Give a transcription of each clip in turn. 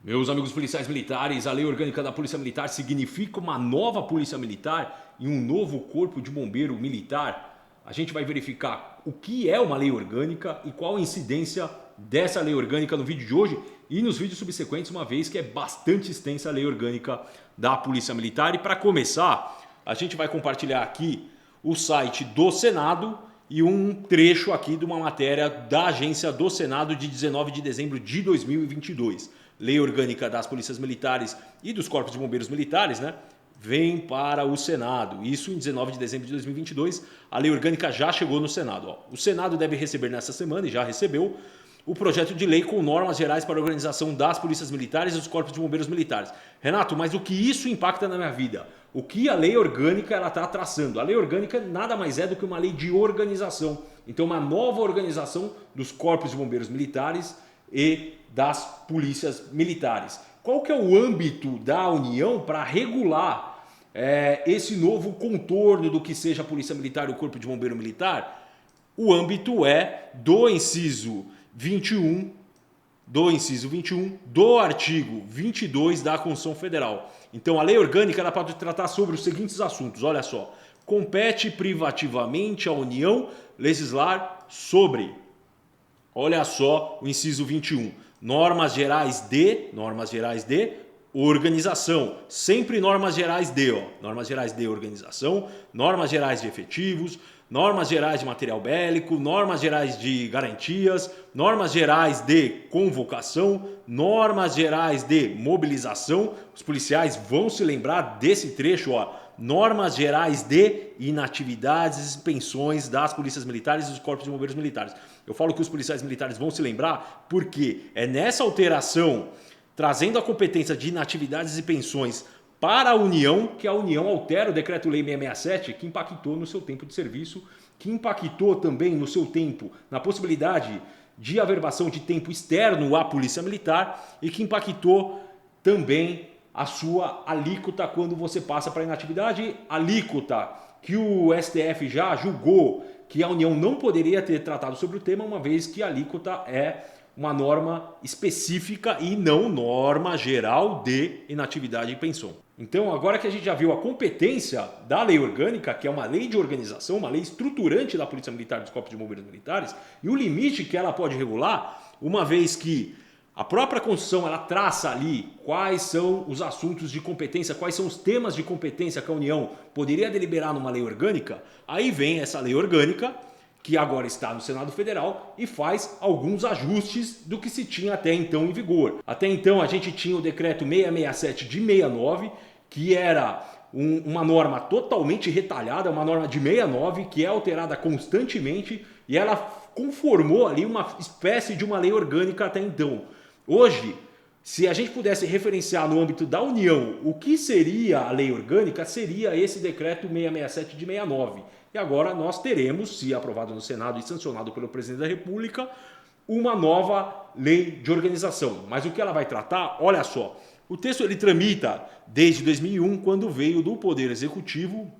Meus amigos policiais militares, a Lei Orgânica da Polícia Militar significa uma nova Polícia Militar e um novo Corpo de Bombeiro Militar. A gente vai verificar o que é uma lei orgânica e qual a incidência dessa lei orgânica no vídeo de hoje e nos vídeos subsequentes, uma vez que é bastante extensa a lei orgânica da Polícia Militar. E para começar, a gente vai compartilhar aqui o site do Senado e um trecho aqui de uma matéria da agência do Senado de 19 de dezembro de 2022. Lei Orgânica das Polícias Militares e dos Corpos de Bombeiros Militares, né, vem para o Senado. Isso em 19 de dezembro de 2022. A Lei Orgânica já chegou no Senado. O Senado deve receber nessa semana, e já recebeu, o projeto de lei com normas gerais para a organização das polícias militares e dos corpos de bombeiros militares. Renato, mas o que isso impacta na minha vida? O que a lei orgânica está traçando? A lei orgânica nada mais é do que uma lei de organização. Então, uma nova organização dos corpos de bombeiros militares e das polícias militares. Qual que é o âmbito da União para regular esse novo contorno do que seja a Polícia Militar e o Corpo de Bombeiro Militar? O âmbito é do inciso 21 do artigo 22 da Constituição Federal. Então a lei orgânica ela pode tratar sobre os seguintes assuntos, olha só. Compete privativamente à União legislar sobre, olha só o inciso 21, normas gerais de organização, sempre normas gerais de organização, normas gerais de efetivos, normas gerais de material bélico, normas gerais de garantias, normas gerais de convocação, normas gerais de mobilização. Os policiais vão se lembrar desse trecho, ó. Normas gerais de inatividades e pensões das polícias militares e dos corpos de bombeiros militares. Eu falo que os policiais militares vão se lembrar porque é nessa alteração, trazendo a competência de inatividades e pensões para a União, que a União altera o Decreto-Lei 667, que impactou no seu tempo de serviço, que impactou também no seu tempo, na possibilidade de averbação de tempo externo à Polícia Militar e que impactou também a sua alíquota quando você passa para a inatividade, alíquota que o STF já julgou que a União não poderia ter tratado sobre o tema, uma vez que a alíquota é uma norma específica e não norma geral de inatividade e pensão. Então, agora que a gente já viu a competência da lei orgânica, que é uma lei de organização, uma lei estruturante da Polícia Militar e dos Corpos de Bombeiros Militares, e o limite que ela pode regular, uma vez que a própria Constituição ela traça ali quais são os assuntos de competência, quais são os temas de competência que a União poderia deliberar numa lei orgânica, aí vem essa lei orgânica, que agora está no Senado Federal e faz alguns ajustes do que se tinha até então em vigor. Até então a gente tinha o decreto 667 de 69, que era uma norma totalmente retalhada, uma norma de 69 que é alterada constantemente e ela conformou ali uma espécie de uma lei orgânica até então. Hoje, se a gente pudesse referenciar no âmbito da União o que seria a lei orgânica, seria esse decreto 667 de 69. E agora nós teremos, se aprovado no Senado e sancionado pelo presidente da República, uma nova lei de organização. Mas o que ela vai tratar? Olha só, o texto ele tramita desde 2001, quando veio do Poder Executivo,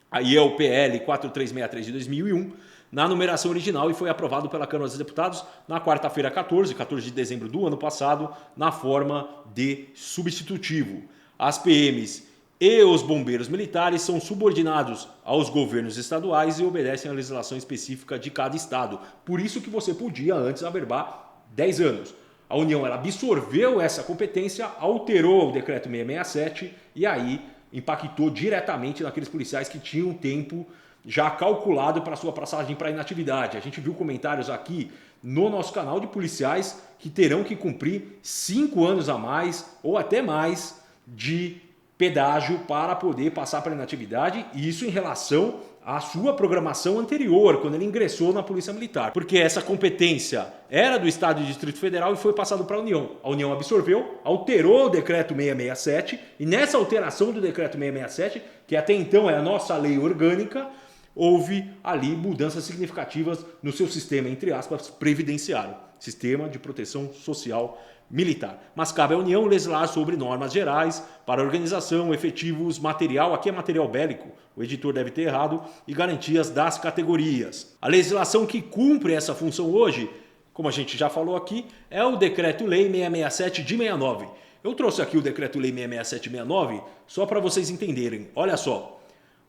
aí é o PL 4363 de 2001, na numeração original e foi aprovado pela Câmara dos Deputados na quarta-feira 14 de dezembro do ano passado, na forma de substitutivo. As PMs e os bombeiros militares são subordinados aos governos estaduais e obedecem à legislação específica de cada estado. Por isso que você podia antes averbar 10 anos. A União ela absorveu essa competência, alterou o decreto 667 e aí impactou diretamente naqueles policiais que tinham tempo já calculado para sua passagem para inatividade. A gente viu comentários aqui no nosso canal de policiais que terão que cumprir 5 anos a mais ou até mais de pedágio para poder passar para inatividade, e isso em relação à sua programação anterior, quando ele ingressou na Polícia Militar. Porque essa competência era do Estado e Distrito Federal e foi passado para a União. A União absorveu, alterou o decreto 667 e nessa alteração do decreto 667, que até então é a nossa lei orgânica, houve ali mudanças significativas no seu sistema, entre aspas, previdenciário, sistema de proteção social militar. Mas cabe à União legislar sobre normas gerais para organização, efetivos, material, aqui é material bélico, o editor deve ter errado, e garantias das categorias. A legislação que cumpre essa função hoje, como a gente já falou aqui, é o Decreto-Lei 667 de 69, Eu trouxe aqui o Decreto-Lei 66769 só para vocês entenderem. Olha só.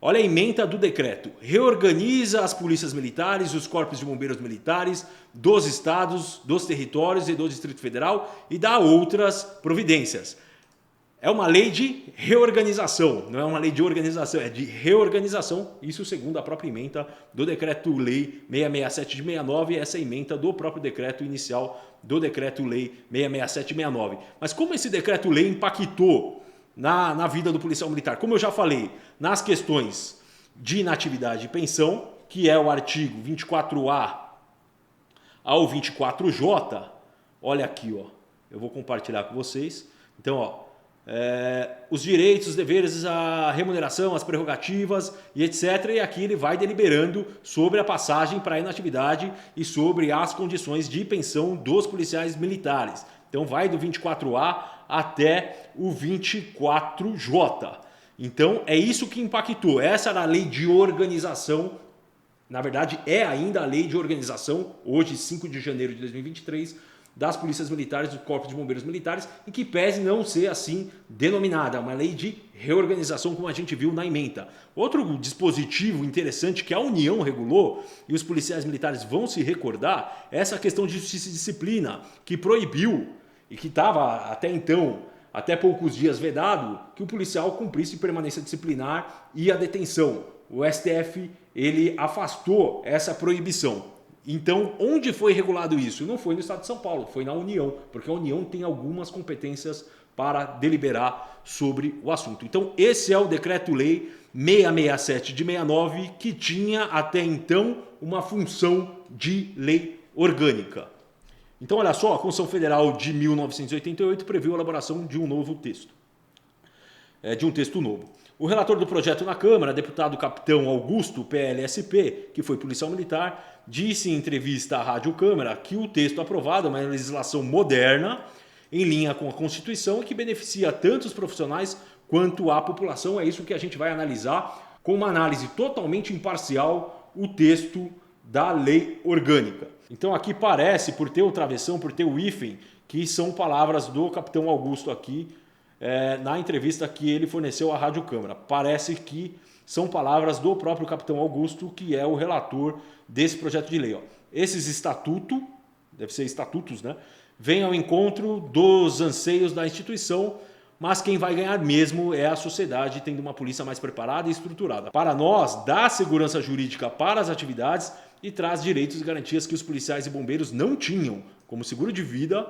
Olha a ementa do decreto. Reorganiza as polícias militares e os corpos de bombeiros militares dos estados, dos territórios e do Distrito Federal e dá outras providências. É uma lei de reorganização, não é uma lei de organização, é de reorganização. Isso segundo a própria ementa do Decreto-Lei 667 de 69, essa ementa do próprio decreto inicial do Decreto-Lei 66769. Mas como esse Decreto-Lei impactou na vida do policial militar? Como eu já falei, nas questões de inatividade e pensão, que é o artigo 24A ao 24J, olha aqui, ó, eu vou compartilhar com vocês. Então, ó, os direitos, os deveres, a remuneração, as prerrogativas e etc. E aqui ele vai deliberando sobre a passagem para a inatividade e sobre as condições de pensão dos policiais militares. Então vai do 24A até o 24J. Então é isso que impactou. Essa era a lei de organização. Na verdade é ainda a lei de organização, hoje 5 de janeiro de 2023, das polícias militares, do Corpo de Bombeiros Militares, em que pese não ser assim denominada, uma lei de reorganização, como a gente viu na ementa. Outro dispositivo interessante que a União regulou, e os policiais militares vão se recordar, é essa questão de justiça e disciplina, que proibiu, e que estava até então, até poucos dias vedado, que o policial cumprisse permanência disciplinar e a detenção. O STF ele afastou essa proibição. Então, onde foi regulado isso? Não foi no Estado de São Paulo, foi na União, porque a União tem algumas competências para deliberar sobre o assunto. Então, esse é o Decreto-Lei 667 de 69, que tinha até então uma função de lei orgânica. Então, olha só, a Constituição Federal de 1988 previu a elaboração de um novo texto, de um texto novo. O relator do projeto na Câmara, deputado Capitão Augusto, PLSP, que foi policial militar, disse em entrevista à Rádio Câmara que o texto aprovado é uma legislação moderna, em linha com a Constituição, e que beneficia tanto os profissionais quanto a população. É isso que a gente vai analisar com uma análise totalmente imparcial, o texto da lei orgânica. Então aqui parece, por ter o travessão, por ter o hífen, que são palavras do Capitão Augusto aqui, na entrevista que ele forneceu à Rádio Câmara. Parece que são palavras do próprio Capitão Augusto, que é o relator desse projeto de lei. Ó. Esses estatutos, deve ser estatutos, né? Vêm ao encontro dos anseios da instituição, mas quem vai ganhar mesmo é a sociedade, tendo uma polícia mais preparada e estruturada. Para nós, dá segurança jurídica para as atividades e traz direitos e garantias que os policiais e bombeiros não tinham, como seguro de vida,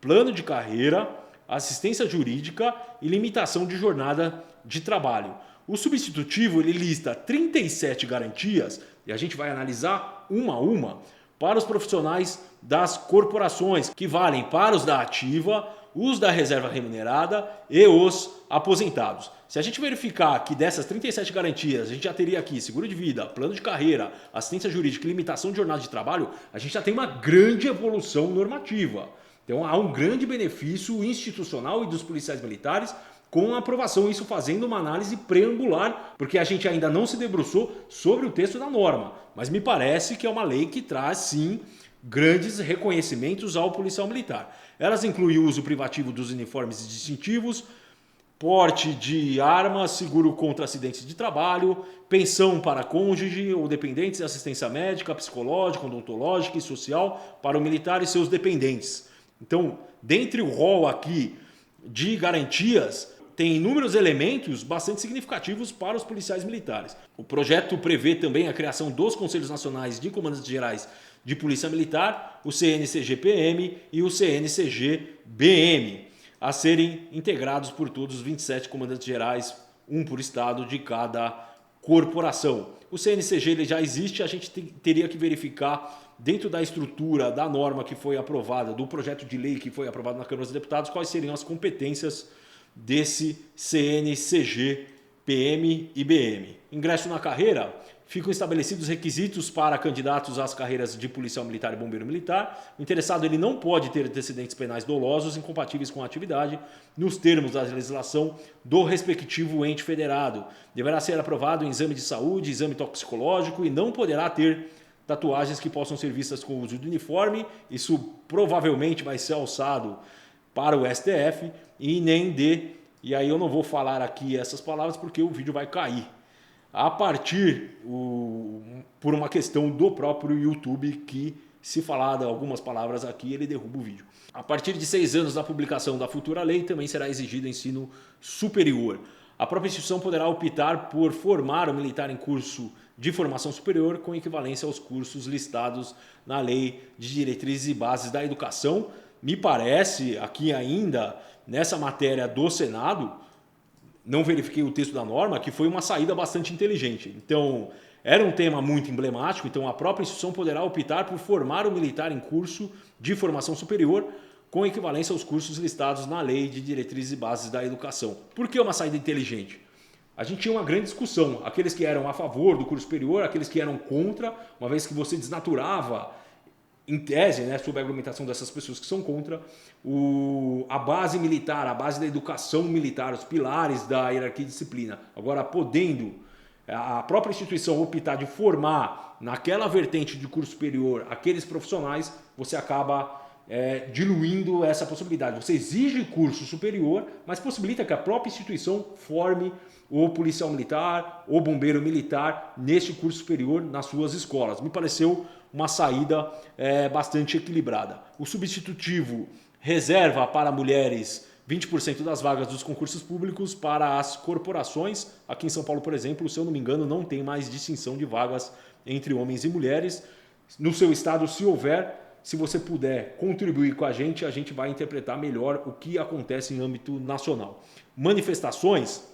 plano de carreira, assistência jurídica e limitação de jornada de trabalho. O substitutivo ele lista 37 garantias, e a gente vai analisar uma a uma, para os profissionais das corporações, que valem para os da ativa, os da reserva remunerada e os aposentados. Se a gente verificar que dessas 37 garantias, a gente já teria aqui seguro de vida, plano de carreira, assistência jurídica e limitação de jornada de trabalho, a gente já tem uma grande evolução normativa. Então há um grande benefício institucional e dos policiais militares com a aprovação, isso fazendo uma análise preambular, porque a gente ainda não se debruçou sobre o texto da norma, mas me parece que é uma lei que traz sim grandes reconhecimentos ao policial militar. Elas incluem o uso privativo dos uniformes distintivos, porte de armas, seguro contra acidentes de trabalho, pensão para cônjuge ou dependentes, assistência médica, psicológica, odontológica e social para o militar e seus dependentes. Então, dentre o rol aqui de garantias, tem inúmeros elementos bastante significativos para os policiais militares. O projeto prevê também a criação dos Conselhos Nacionais de Comandantes Gerais de Polícia Militar, o CNCG-PM e o CNCG-BM, a serem integrados por todos os 27 comandantes gerais, um por estado de cada corporação. O CNCG ele já existe, a gente teria que verificar dentro da estrutura da norma que foi aprovada, do projeto de lei que foi aprovado na Câmara dos Deputados, quais seriam as competências desse CNCG, PM e BM. Ingresso na carreira, ficam estabelecidos requisitos para candidatos às carreiras de policial militar e bombeiro militar. O interessado ele não pode ter antecedentes penais dolosos incompatíveis com a atividade, nos termos da legislação do respectivo ente federado. Deverá ser aprovado em exame de saúde, exame toxicológico e não poderá ter tatuagens que possam ser vistas com o uso do uniforme. Isso provavelmente vai ser alçado para o STF e nem de... E aí eu não vou falar aqui essas palavras porque o vídeo vai cair. A partir, por uma questão do próprio YouTube, que se falar de algumas palavras aqui, ele derruba o vídeo. A partir de 6 anos da publicação da futura lei, também será exigido ensino superior. A própria instituição poderá optar por formar o militar em curso de formação superior com equivalência aos cursos listados na Lei de Diretrizes e Bases da Educação. Me parece, aqui ainda, nessa matéria do Senado, não verifiquei o texto da norma, que foi uma saída bastante inteligente. Então, era um tema muito emblemático, então a própria instituição poderá optar por formar o militar em curso de formação superior com equivalência aos cursos listados na Lei de Diretrizes e Bases da Educação. Por que uma saída inteligente? A gente tinha uma grande discussão, aqueles que eram a favor do curso superior, aqueles que eram contra, uma vez que você desnaturava, em tese, né, sob a argumentação dessas pessoas que são contra, a base militar, a base da educação militar, os pilares da hierarquia e disciplina. Agora, podendo a própria instituição optar de formar naquela vertente de curso superior aqueles profissionais, você acaba diluindo essa possibilidade. Você exige curso superior, mas possibilita que a própria instituição forme o policial militar, o bombeiro militar neste curso superior nas suas escolas. Me pareceu uma saída bastante equilibrada. O substitutivo reserva para mulheres 20% das vagas dos concursos públicos para as corporações. Aqui em São Paulo, por exemplo, se eu não me engano, não tem mais distinção de vagas entre homens e mulheres. No seu estado, se houver, se você puder contribuir com a gente vai interpretar melhor o que acontece em âmbito nacional. Manifestações.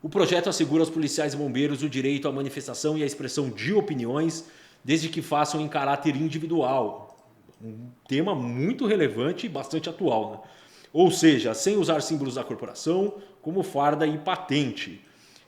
O projeto assegura aos policiais e bombeiros o direito à manifestação e à expressão de opiniões, desde que façam em caráter individual. Um tema muito relevante e bastante atual, né? Ou seja, sem usar símbolos da corporação, como farda e patente.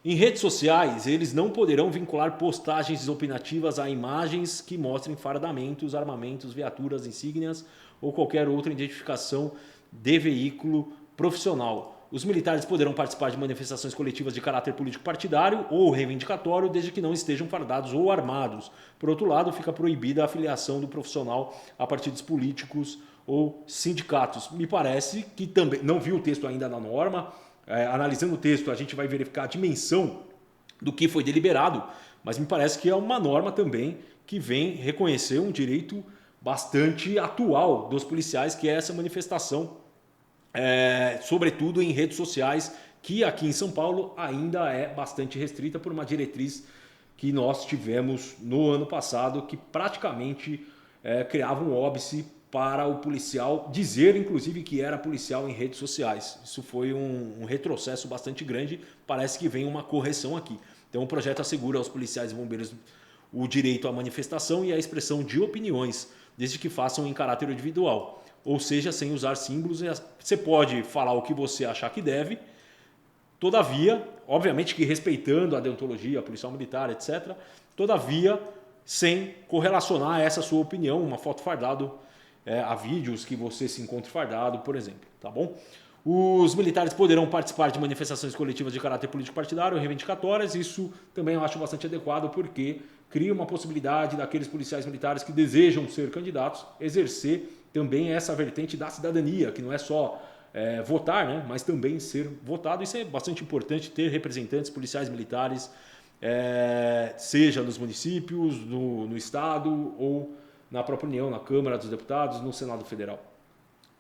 Em redes sociais, eles não poderão vincular postagens opinativas a imagens que mostrem fardamentos, armamentos, viaturas, insígnias ou qualquer outra identificação de veículo profissional. Os militares poderão participar de manifestações coletivas de caráter político partidário ou reivindicatório, desde que não estejam fardados ou armados. Por outro lado, fica proibida a afiliação do profissional a partidos políticos ou sindicatos. Me parece que também, não vi o texto ainda na norma, analisando o texto a gente vai verificar a dimensão do que foi deliberado, mas me parece que é uma norma também que vem reconhecer um direito bastante atual dos policiais, que é essa manifestação, sobretudo em redes sociais, que aqui em São Paulo ainda é bastante restrita por uma diretriz que nós tivemos no ano passado, que praticamente criava um óbice para o policial dizer, inclusive, que era policial em redes sociais. Isso foi um retrocesso bastante grande, parece que vem uma correção aqui. Então o projeto assegura aos policiais e bombeiros o direito à manifestação e à expressão de opiniões, desde que façam em caráter individual, ou seja, sem usar símbolos. Você pode falar o que você achar que deve, todavia, obviamente que respeitando a deontologia, a policial militar, etc., todavia, sem correlacionar essa sua opinião, uma foto fardado, a vídeos que você se encontre fardado, por exemplo, tá bom? Os militares poderão participar de manifestações coletivas de caráter político partidário ou reivindicatórias. Isso também eu acho bastante adequado, porque cria uma possibilidade daqueles policiais militares que desejam ser candidatos exercer também essa vertente da cidadania, que não é só votar, né, mas também ser votado. Isso é bastante importante, ter representantes policiais militares, seja nos municípios, no estado ou na própria União, na Câmara dos Deputados, no Senado Federal.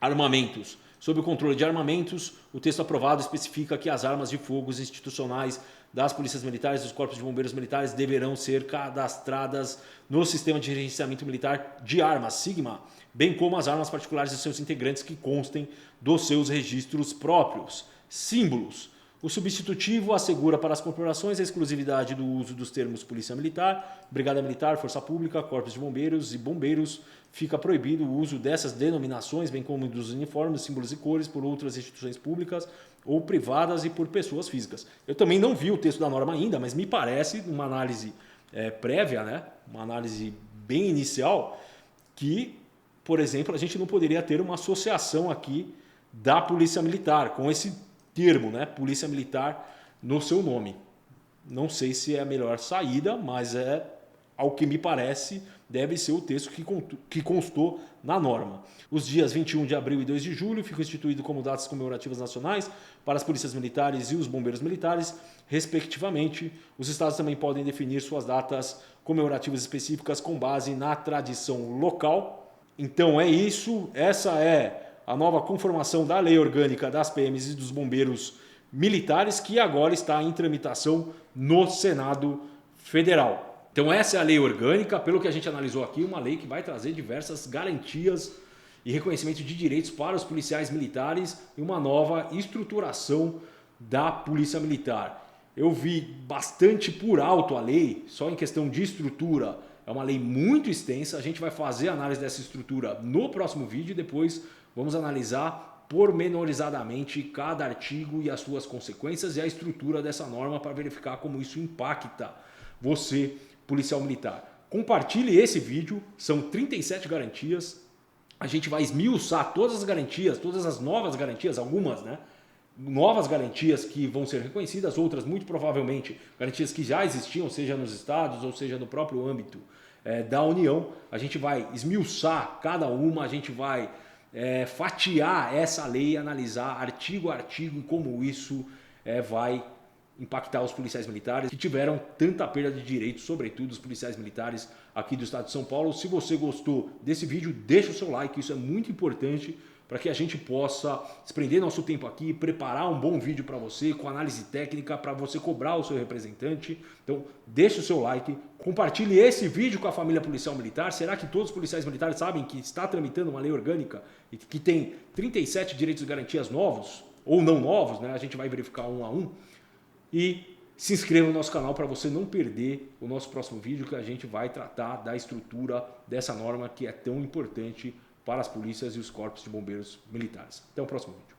Armamentos. Sob o controle de armamentos, o texto aprovado especifica que as armas de fogo institucionais das polícias militares e dos corpos de bombeiros militares deverão ser cadastradas no Sistema de Gerenciamento Militar de Armas, SIGMA, bem como as armas particulares de seus integrantes que constem dos seus registros próprios. Símbolos. O substitutivo assegura para as corporações a exclusividade do uso dos termos Polícia Militar, Brigada Militar, Força Pública, Corpos de Bombeiros e Bombeiros. Fica proibido o uso dessas denominações, bem como dos uniformes, símbolos e cores, por outras instituições públicas ou privadas e por pessoas físicas. Eu também não vi o texto da norma ainda, mas me parece, uma análise prévia, né, uma análise bem inicial, que, por exemplo, a gente não poderia ter uma associação aqui da Polícia Militar com esse termo, né, Polícia Militar, no seu nome. Não sei se é a melhor saída, mas é ao que me parece, deve ser o texto que constou na norma. Os dias 21 de abril e 2 de julho ficam instituídos como datas comemorativas nacionais para as polícias militares e os bombeiros militares, respectivamente. Os estados também podem definir suas datas comemorativas específicas com base na tradição local. Então é isso, essa é a nova conformação da Lei Orgânica das PMs e dos Bombeiros Militares, que agora está em tramitação no Senado Federal. Então essa é a lei orgânica, pelo que a gente analisou aqui, uma lei que vai trazer diversas garantias e reconhecimento de direitos para os policiais militares e uma nova estruturação da Polícia Militar. Eu vi bastante por alto a lei, só em questão de estrutura. É uma lei muito extensa, a gente vai fazer a análise dessa estrutura no próximo vídeo e depois vamos analisar pormenorizadamente cada artigo e as suas consequências e a estrutura dessa norma para verificar como isso impacta você, policial militar. Compartilhe esse vídeo, são 37 garantias. A gente vai esmiuçar todas as garantias, todas as novas garantias, algumas, né? Novas garantias que vão ser reconhecidas, outras muito provavelmente garantias que já existiam, seja nos estados ou seja no próprio âmbito da União. A gente vai esmiuçar cada uma, a gente vai fatiar essa lei, analisar artigo a artigo e como isso vai impactar os policiais militares que tiveram tanta perda de direitos, sobretudo os policiais militares aqui do estado de São Paulo. Se você gostou desse vídeo, deixa o seu like, isso é muito importante para que a gente possa desprender nosso tempo aqui, preparar um bom vídeo para você, com análise técnica, para você cobrar o seu representante. Então, deixa o seu like, compartilhe esse vídeo com a família policial militar. Será que todos os policiais militares sabem que está tramitando uma lei orgânica e que tem 37 direitos e garantias novos, ou não novos, né? A gente vai verificar um a um. E se inscreva no nosso canal para você não perder o nosso próximo vídeo, que a gente vai tratar da estrutura dessa norma que é tão importante para as polícias e os corpos de bombeiros militares. Até o próximo vídeo.